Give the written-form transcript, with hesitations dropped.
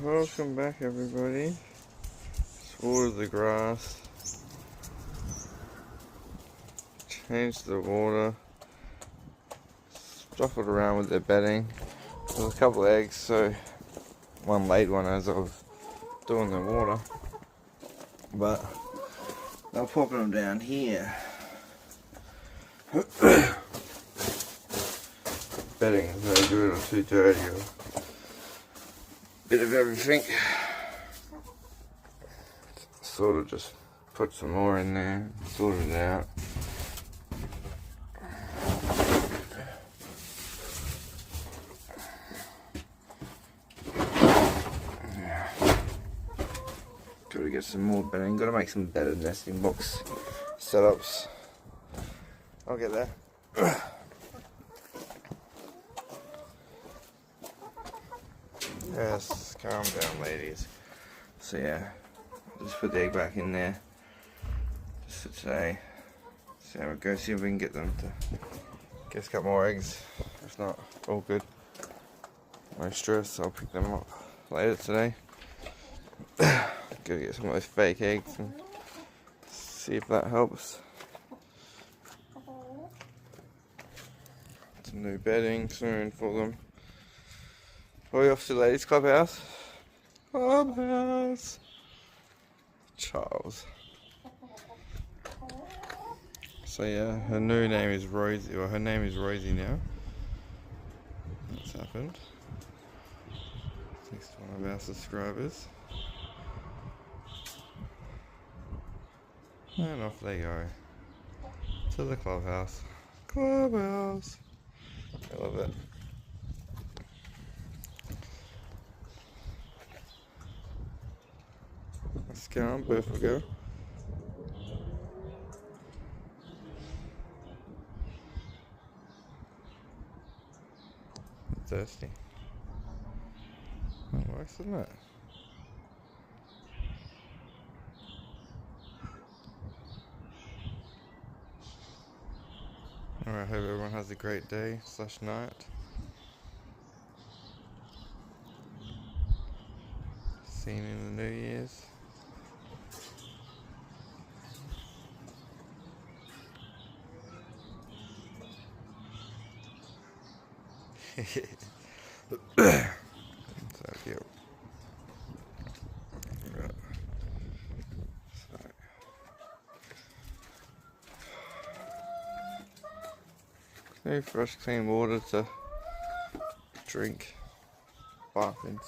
Welcome back, everybody. Just water the grass, change the water, shuffled around with their bedding. There was a couple of eggs, so one laid one as I was doing the water, but they're popping them down here. Bedding is no good or too dirty or bit of everything. Sort of just put some more in there, sort it out. Yeah. Gotta get some more bedding, gotta make some better nesting box setups. I'll get there. Yes, calm down, ladies. So yeah, just put the egg back in there just for today. See how it goes, see if we can get them to get a couple more eggs. If not, all good. No stress, I'll pick them up later today. Gotta get some of those fake eggs and see if that helps. Some new bedding soon for them. Are we off to the ladies' clubhouse? Clubhouse! Charles. So yeah, her new name is Rosie, or her name is Rosie now. That's happened. Thanks to one of our subscribers. And off they go. To the clubhouse. Clubhouse! I love it. Let's get on, beautiful girl. Thirsty. That works, doesn't it? Alright, hope everyone has a great day / night. See you in the New Year's. So cute. Right. New fresh clean water to drink, bath in,